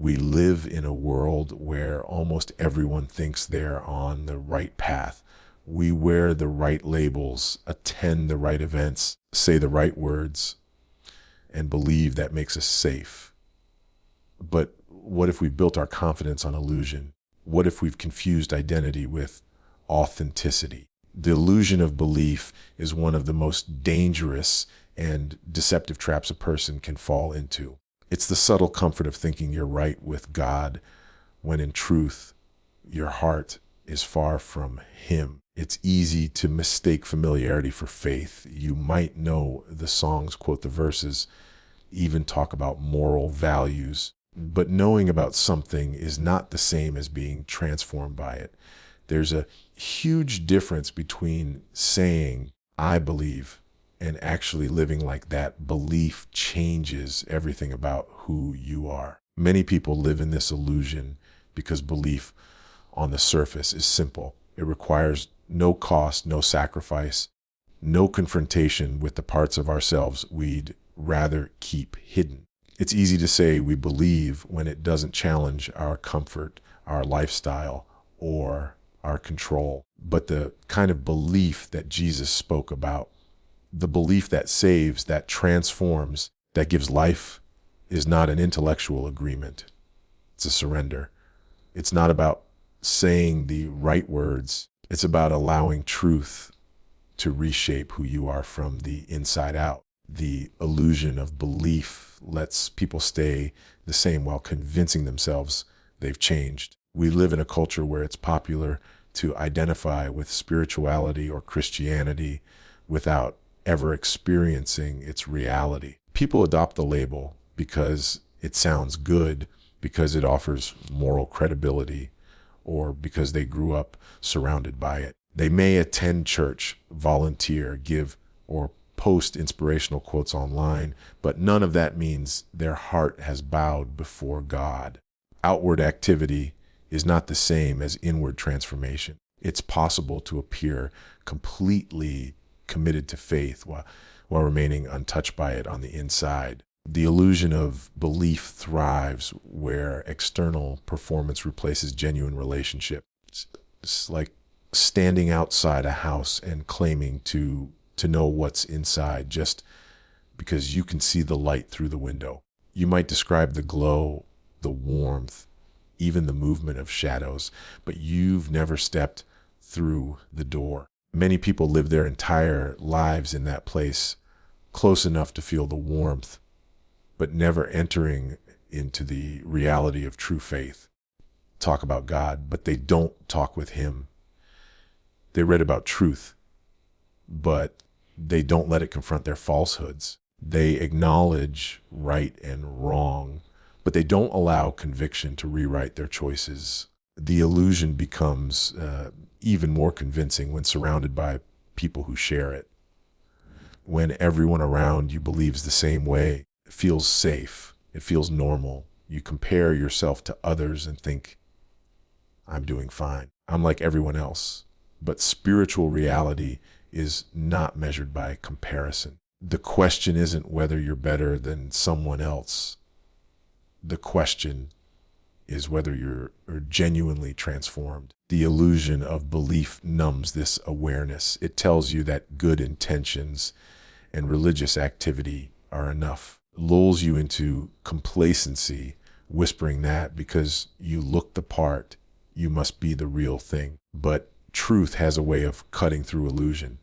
We live in a world where almost everyone thinks they're on the right path. We wear the right labels, attend the right events, say the right words, and believe that makes us safe. But what if we built our confidence on illusion? What if we've confused identity with authenticity? The illusion of belief is one of the most dangerous and deceptive traps a person can fall into. It's the subtle comfort of thinking you're right with God when in truth, your heart is far from Him. It's easy to mistake familiarity for faith. You might know the songs, quote the verses, even talk about moral values. But knowing about something is not the same as being transformed by it. There's a huge difference between saying, I believe, and actually living like that belief changes everything about who you are. Many people live in this illusion because belief on the surface is simple. It requires no cost, no sacrifice, no confrontation with the parts of ourselves we'd rather keep hidden. It's easy to say we believe when it doesn't challenge our comfort, our lifestyle, or our control. But the kind of belief that Jesus spoke about, the belief that saves, that transforms, that gives life, is not an intellectual agreement. It's a surrender. It's not about saying the right words. It's about allowing truth to reshape who you are from the inside out. The illusion of belief lets people stay the same while convincing themselves they've changed. We live in a culture where it's popular to identify with spirituality or Christianity without ever experiencing its reality. People adopt the label because it sounds good, because it offers moral credibility, or because they grew up surrounded by it. They may attend church, volunteer, give, or post inspirational quotes online, but none of that means their heart has bowed before God. Outward activity is not the same as inward transformation. It's possible to appear completely committed to faith while remaining untouched by it on the inside. The illusion of belief thrives where external performance replaces genuine relationship. It's like standing outside a house and claiming to know what's inside just because you can see the light through the window. You might describe the glow, the warmth, even the movement of shadows, but you've never stepped through the door. Many people live their entire lives in that place, close enough to feel the warmth, but never entering into the reality of true faith. Talk about God, but they don't talk with Him. They read about truth, but they don't let it confront their falsehoods. They acknowledge right and wrong, but they don't allow conviction to rewrite their choices. The illusion becomes even more convincing when surrounded by people who share it. When everyone around you believes the same way, it feels safe. It feels normal. You compare yourself to others and think, I'm doing fine. I'm like everyone else. But spiritual reality is not measured by comparison. The question isn't whether you're better than someone else. The question is whether you're genuinely transformed. The illusion of belief numbs this awareness. It tells you that good intentions and religious activity are enough. Lulls you into complacency, whispering that because you look the part, you must be the real thing. But truth has a way of cutting through illusion.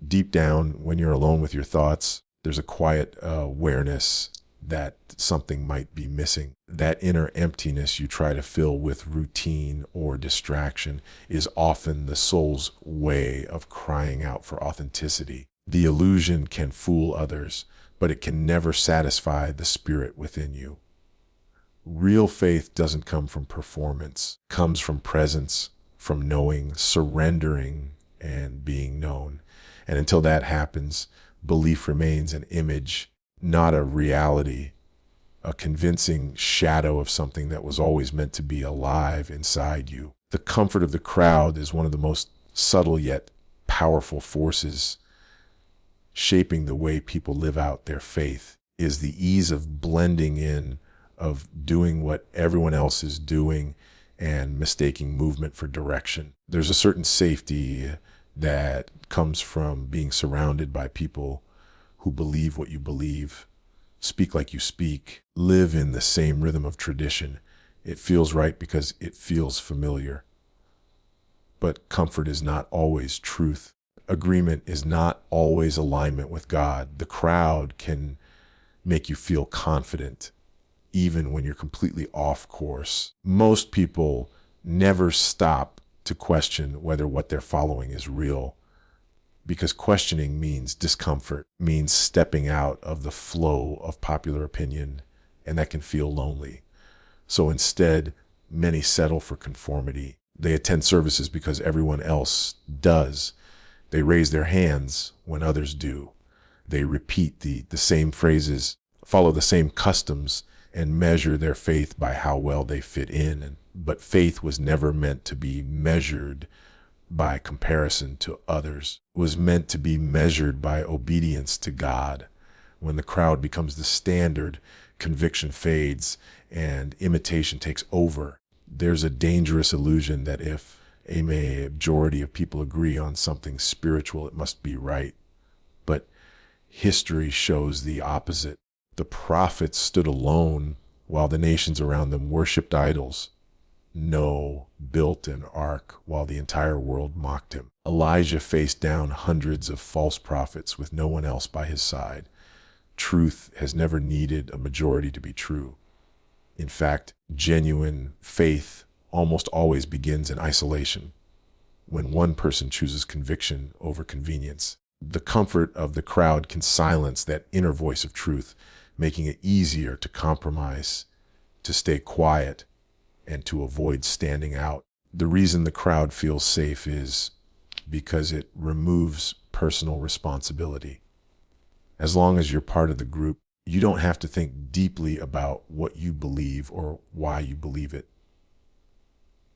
Deep down, when you're alone with your thoughts, there's a quiet awareness that something might be missing. That inner emptiness you try to fill with routine or distraction is often the soul's way of crying out for authenticity. The illusion can fool others, but it can never satisfy the spirit within you. Real faith doesn't come from performance. It comes from presence, from knowing, surrendering, and being known. And until that happens, belief remains an image, not a reality, a convincing shadow of something that was always meant to be alive inside you. The comfort of the crowd is one of the most subtle yet powerful forces shaping the way people live out their faith. Is the ease of blending in of doing what everyone else is doing and mistaking movement for direction. There's a certain safety that comes from being surrounded by people who believe what you believe, speak like you speak, live in the same rhythm of tradition. It feels right because it feels familiar. But comfort is not always truth. Agreement is not always alignment with God. The crowd can make you feel confident, even when you're completely off course. Most people never stop to question whether what they're following is real, because questioning means discomfort, means stepping out of the flow of popular opinion, and that can feel lonely. So instead, many settle for conformity. They attend services because everyone else does. They raise their hands when others do. They repeat the same phrases, follow the same customs, and measure their faith by how well they fit in. But faith was never meant to be measured by comparison to others. It was meant to be measured by obedience to God. When the crowd becomes the standard, conviction fades and imitation takes over. There's a dangerous illusion that if a majority of people agree on something spiritual, it must be right. But history shows the opposite. The prophets stood alone while the nations around them worshiped idols. Noah built an ark while the entire world mocked him. Elijah faced down hundreds of false prophets with no one else by his side. Truth has never needed a majority to be true. In fact, genuine faith almost always begins in isolation, when one person chooses conviction over convenience. The comfort of the crowd can silence that inner voice of truth, making it easier to compromise, to stay quiet, and to avoid standing out. The reason the crowd feels safe is because it removes personal responsibility. As long as you're part of the group, you don't have to think deeply about what you believe or why you believe it.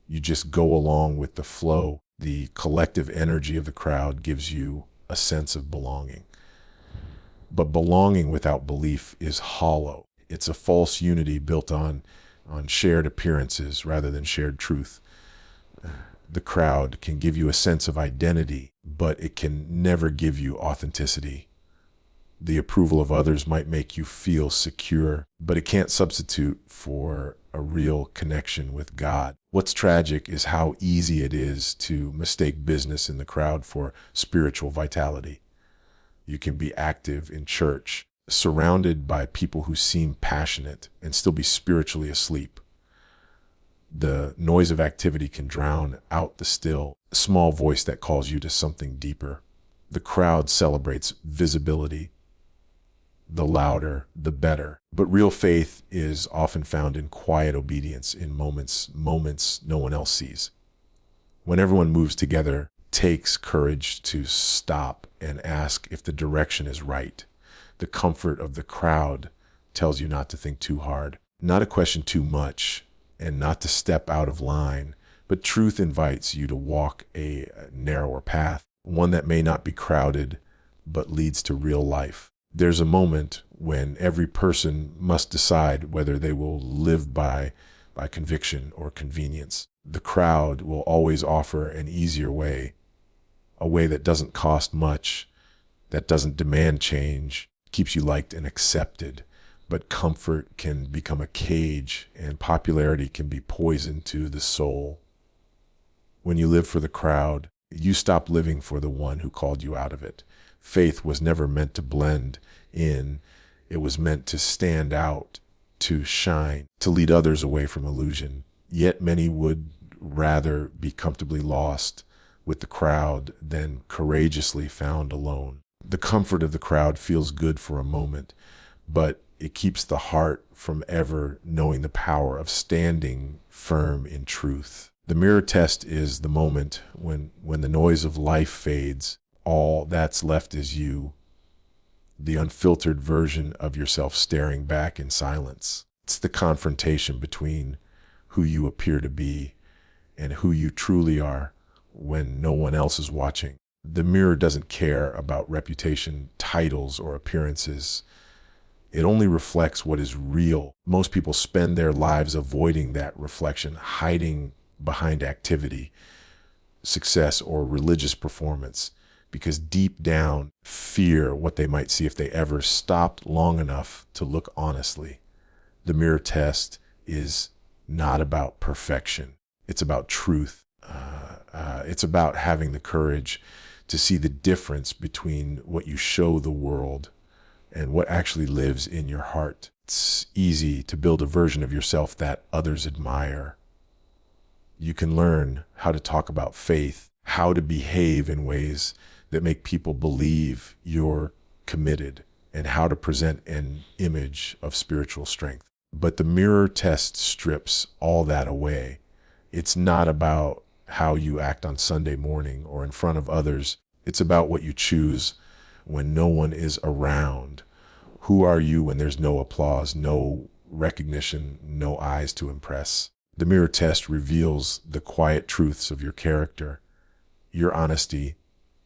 You just go along with the flow. The collective energy of the crowd gives you a sense of belonging. But belonging without belief is hollow. It's a false unity built on shared appearances rather than shared truth. The crowd can give you a sense of identity, but it can never give you authenticity. The approval of others might make you feel secure, but it can't substitute for a real connection with God. What's tragic is how easy it is to mistake business in the crowd for spiritual vitality. You can be active in church, surrounded by people who seem passionate, and still be spiritually asleep. The noise of activity can drown out the still, small voice that calls you to something deeper. The crowd celebrates visibility. The louder, the better. But real faith is often found in quiet obedience, in moments no one else sees. When everyone moves together, it takes courage to stop and ask if the direction is right. The comfort of the crowd tells you not to think too hard, not to question too much, and not to step out of line. But truth invites you to walk a narrower path, one that may not be crowded, but leads to real life. There's a moment when every person must decide whether they will live by conviction or convenience. The crowd will always offer an easier way, a way that doesn't cost much, that doesn't demand change, keeps you liked and accepted. But comfort can become a cage, and popularity can be poison to the soul. When you live for the crowd, you stop living for the one who called you out of it. Faith was never meant to blend in. It was meant to stand out, to shine, to lead others away from illusion. Yet many would rather be comfortably lost with the crowd than courageously found alone. The comfort of the crowd feels good for a moment, but it keeps the heart from ever knowing the power of standing firm in truth. The mirror test is the moment when the noise of life fades. All that's left is you, the unfiltered version of yourself staring back in silence. It's the confrontation between who you appear to be and who you truly are when no one else is watching. The mirror doesn't care about reputation, titles, or appearances. It only reflects what is real. Most people spend their lives avoiding that reflection, hiding behind activity, success, or religious performance, because deep down fear what they might see if they ever stopped long enough to look honestly. The mirror test is not about perfection. It's about truth. It's about having the courage to see the difference between what you show the world and what actually lives in your heart. It's easy to build a version of yourself that others admire. You can learn how to talk about faith, how to behave in ways that make people believe you're committed, and how to present an image of spiritual strength. But the mirror test strips all that away. It's not about how you act on Sunday morning or in front of others. It's about what you choose when no one is around. Who are you when there's no applause, no recognition, no eyes to impress? The mirror test reveals the quiet truths of your character, your honesty,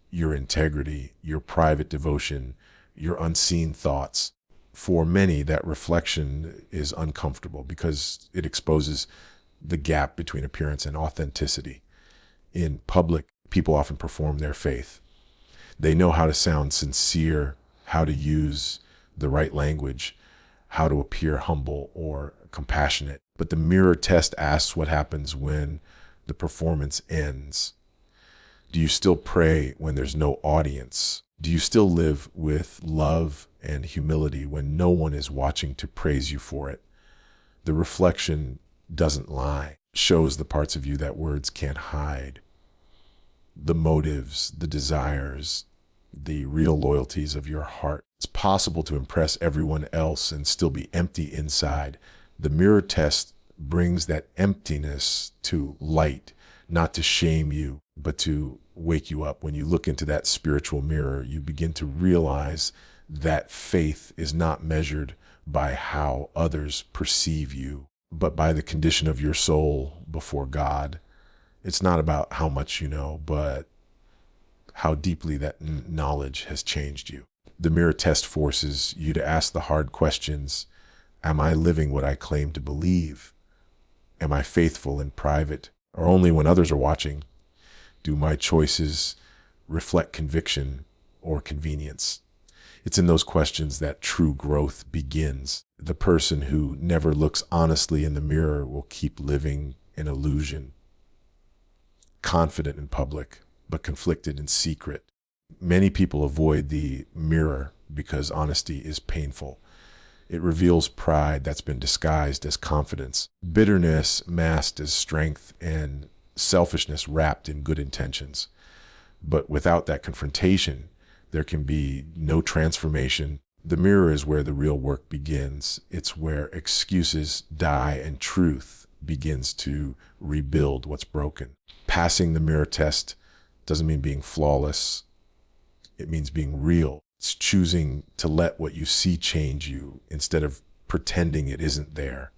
your integrity, your private devotion, your unseen thoughts. For many, that reflection is uncomfortable because it exposes the gap between appearance and authenticity. In public, people often perform their faith. They know how to sound sincere, how to use the right language, how to appear humble or compassionate. But the mirror test asks what happens when the performance ends. Do you still pray when there's no audience? Do you still live with love and humility when no one is watching to praise you for it? The reflection doesn't lie, shows the parts of you that words can't hide. The motives, the desires, the real loyalties of your heart. It's possible to impress everyone else and still be empty inside. The mirror test brings that emptiness to light, not to shame you, but to wake you up. When you look into that spiritual mirror, you begin to realize that faith is not measured by how others perceive you, but by the condition of your soul before God. It's not about how much you know, but how deeply that knowledge has changed you. The mirror test forces you to ask the hard questions. Am I living what I claim to believe? Am I faithful in private or only when others are watching? Do my choices reflect conviction or convenience? It's in those questions that true growth begins. The person who never looks honestly in the mirror will keep living an illusion, confident in public, but conflicted in secret. Many people avoid the mirror because honesty is painful. It reveals pride that's been disguised as confidence, bitterness masked as strength, and selfishness wrapped in good intentions. But without that confrontation, there can be no transformation. The mirror is where the real work begins. It's where excuses die and truth begins to rebuild what's broken. Passing the mirror test doesn't mean being flawless. It means being real. It's choosing to let what you see change you instead of pretending it isn't there.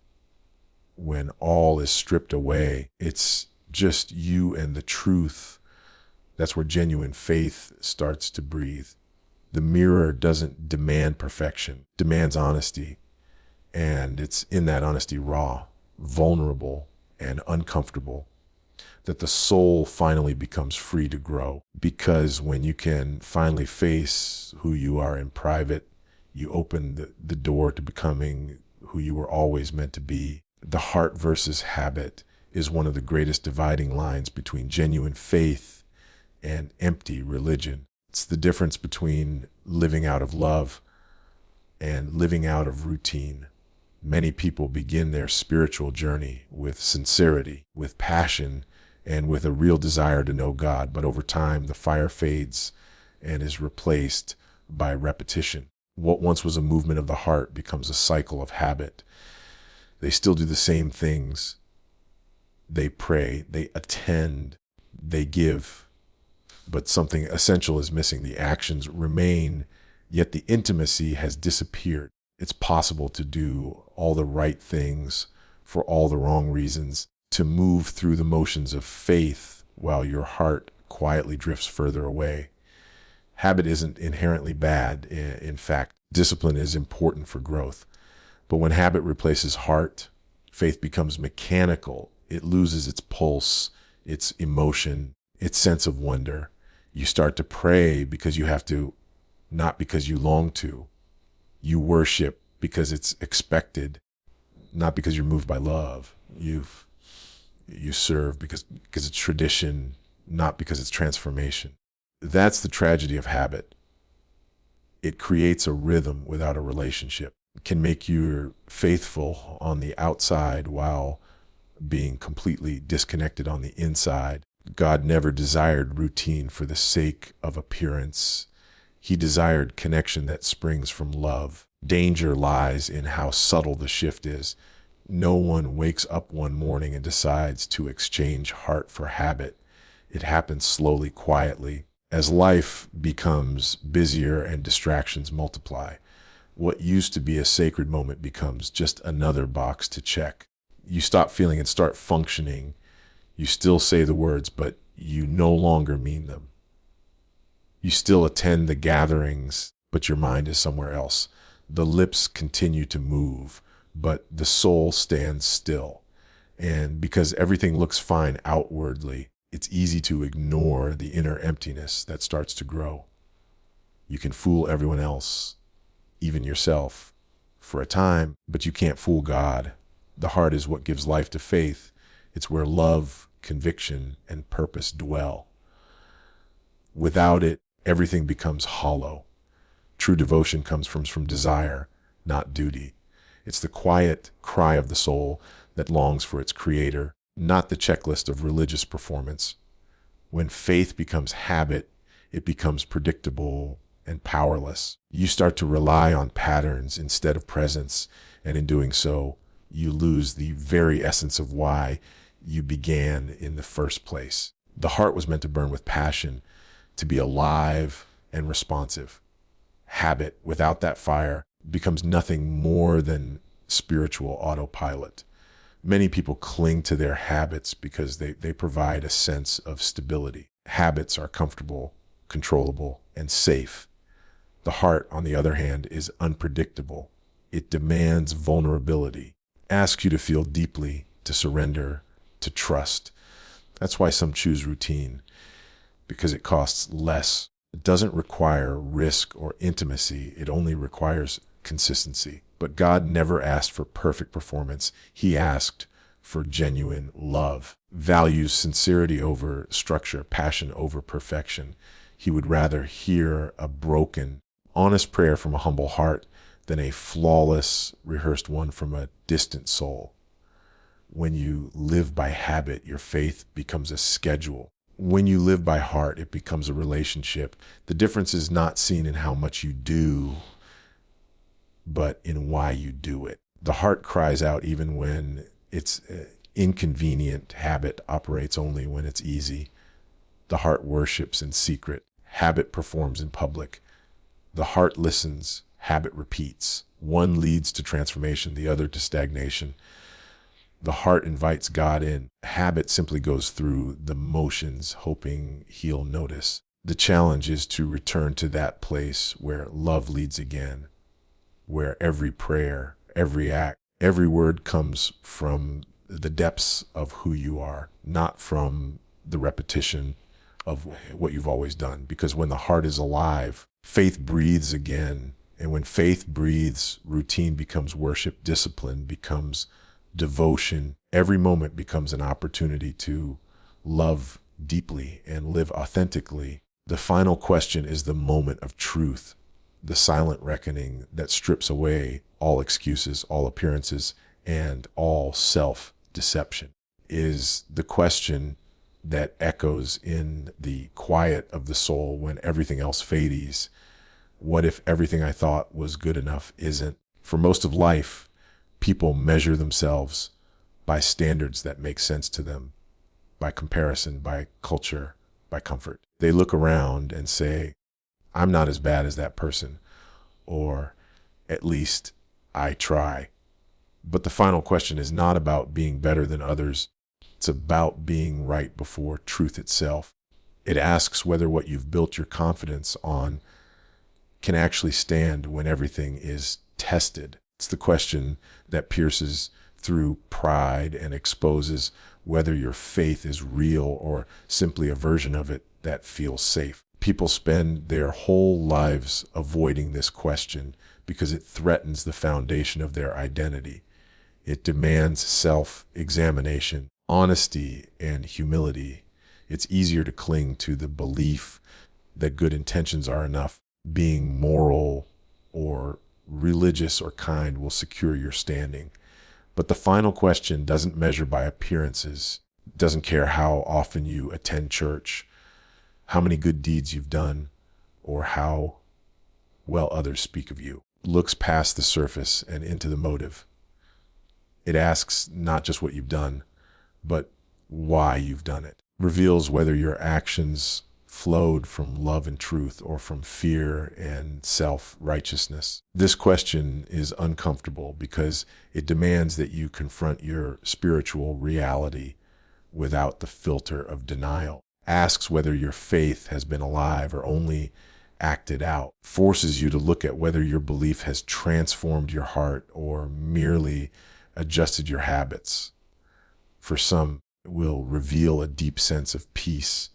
When all is stripped away, it's just you and the truth. That's where genuine faith starts to breathe. The mirror doesn't demand perfection, it demands honesty. And it's in that honesty, raw, vulnerable, and uncomfortable, that the soul finally becomes free to grow. Because when you can finally face who you are in private, you open the door to becoming who you were always meant to be. The heart versus habit is one of the greatest dividing lines between genuine faith and empty religion. It's the difference between living out of love and living out of routine. Many people begin their spiritual journey with sincerity, with passion, and with a real desire to know God. But over time, the fire fades and is replaced by repetition. What once was a movement of the heart becomes a cycle of habit. They still do the same things. They pray, they attend, they give, but something essential is missing. The actions remain, yet the intimacy has disappeared. It's possible to do all the right things for all the wrong reasons, to move through the motions of faith while your heart quietly drifts further away. Habit isn't inherently bad. In fact, Discipline is important for growth. But when habit replaces heart, faith becomes mechanical. It loses its pulse, its emotion, its sense of wonder. You start to pray because you have to, not because you long to. You worship because it's expected, not because you're moved by love. You serve because it's tradition, not because it's transformation. That's the tragedy of habit. It creates a rhythm without a relationship. It can make you faithful on the outside while being completely disconnected on the inside. God never desired routine for the sake of appearance. He desired connection that springs from love. Danger lies in how subtle the shift is. No one wakes up one morning and decides to exchange heart for habit. It happens slowly, quietly. As life becomes busier and distractions multiply, what used to be a sacred moment becomes just another box to check. You stop feeling and start functioning. You still say the words, but you no longer mean them. You still attend the gatherings, but your mind is somewhere else. The lips continue to move, but the soul stands still. And because everything looks fine outwardly, it's easy to ignore the inner emptiness that starts to grow. You can fool everyone else, even yourself, for a time, but you can't fool God. The heart is what gives life to faith. It's where love, conviction, and purpose dwell. Without it, everything becomes hollow. True devotion comes from desire, not duty. It's the quiet cry of the soul that longs for its creator, not the checklist of religious performance. When faith becomes habit, it becomes predictable and powerless. You start to rely on patterns instead of presence, and in doing so, you lose the very essence of why you began in the first place. The heart was meant to burn with passion, to be alive and responsive. Habit without that fire becomes nothing more than spiritual autopilot. Many people cling to their habits because they provide a sense of stability. Habits are comfortable, controllable, and safe. The heart, on the other hand, is unpredictable. It demands vulnerability, asks you to feel deeply, to surrender, to trust. That's why some choose routine, because it costs less. It doesn't require risk or intimacy. It only requires consistency. But God never asked for perfect performance. He asked for genuine love. Values sincerity over structure, passion over perfection. He would rather hear a broken, honest prayer from a humble heart than a flawless, rehearsed one from a distant soul. When you live by habit, your faith becomes a schedule. When you live by heart, it becomes a relationship. The difference is not seen in how much you do, but in why you do it. The heart cries out even when it's inconvenient. Habit operates only when it's easy. The heart worships in secret. Habit performs in public. The heart listens. Habit repeats. One leads to transformation, the other to stagnation. The heart invites God in. Habit simply goes through the motions, hoping he'll notice. The challenge is to return to that place where love leads again, where every prayer, every act, every word comes from the depths of who you are, not from the repetition of what you've always done. Because when the heart is alive, faith breathes again. And when faith breathes, routine becomes worship, discipline becomes devotion. Every moment becomes an opportunity to love deeply and live authentically. The final question is the moment of truth, the silent reckoning that strips away all excuses, all appearances, and all self-deception. Is the question that echoes in the quiet of the soul when everything else fades. What if everything I thought was good enough isn't? For most of life, people measure themselves by standards that make sense to them, by comparison, by culture, by comfort. They look around and say, I'm not as bad as that person, or at least I try. But the final question is not about being better than others. It's about being right before truth itself. It asks whether what you've built your confidence on can actually stand when everything is tested. It's the question that pierces through pride and exposes whether your faith is real or simply a version of it that feels safe. People spend their whole lives avoiding this question because it threatens the foundation of their identity. It demands self-examination, honesty, and humility. It's easier to cling to the belief that good intentions are enough. Being moral or religious or kind will secure your standing. But the final question doesn't measure by appearances. It doesn't care how often you attend church, how many good deeds you've done, or how well others speak of you. It looks past the surface and into the motive. It asks not just what you've done, but why you've done it. It reveals whether your actions flowed from love and truth or from fear and self-righteousness. This question is uncomfortable because it demands that you confront your spiritual reality without the filter of denial. Asks whether your faith has been alive or only acted out. Forces you to look at whether your belief has transformed your heart or merely adjusted your habits. For some, it will reveal a deep sense of peace,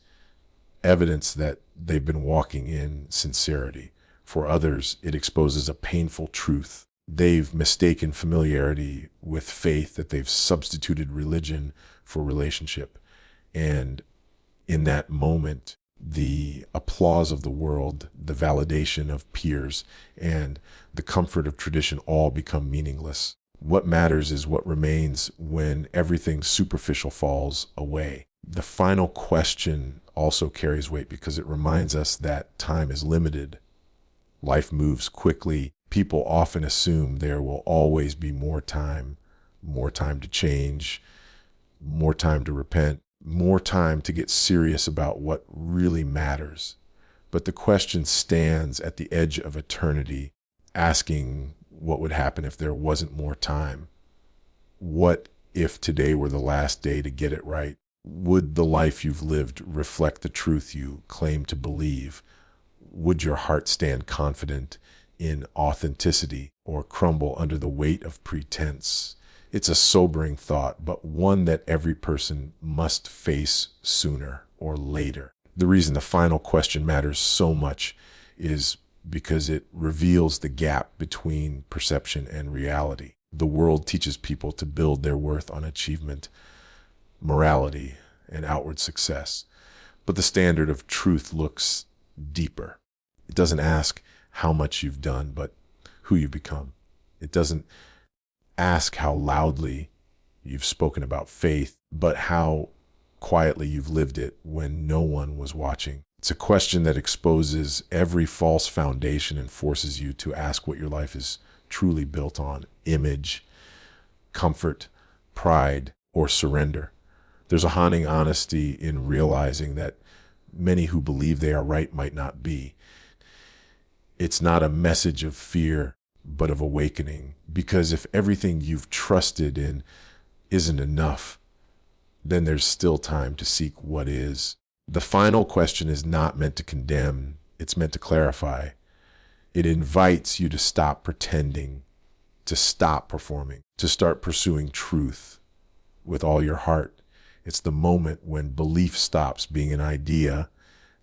evidence that they've been walking in sincerity. For others, it exposes a painful truth. They've mistaken familiarity with faith, that they've substituted religion for relationship. And in that moment, the applause of the world, the validation of peers, and the comfort of tradition all become meaningless. What matters is what remains when everything superficial falls away. The final question also carries weight because it reminds us that time is limited. Life moves quickly. People often assume there will always be more time to change, more time to repent, more time to get serious about what really matters. But the question stands at the edge of eternity, asking what would happen if there wasn't more time. What if today were the last day to get it right? Would the life you've lived reflect the truth you claim to believe? Would your heart stand confident in authenticity or crumble under the weight of pretense? It's a sobering thought, but one that every person must face sooner or later. The reason the final question matters so much is because it reveals the gap between perception and reality. The world teaches people to build their worth on achievement, morality, and outward success. But the standard of truth looks deeper. It doesn't ask how much you've done, but who you've become. It doesn't ask how loudly you've spoken about faith, but how quietly you've lived it when no one was watching. It's a question that exposes every false foundation and forces you to ask what your life is truly built on: image, comfort, pride, or surrender. There's a haunting honesty in realizing that many who believe they are right might not be. It's not a message of fear, but of awakening. Because if everything you've trusted in isn't enough, then there's still time to seek what is. The final question is not meant to condemn, it's meant to clarify. It invites you to stop pretending, to stop performing, to start pursuing truth with all your heart. It's the moment when belief stops being an idea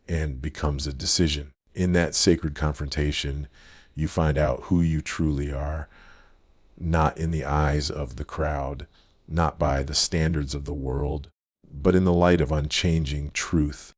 and becomes a decision. In that sacred confrontation, you find out who you truly are, not in the eyes of the crowd, not by the standards of the world, but in the light of unchanging truth.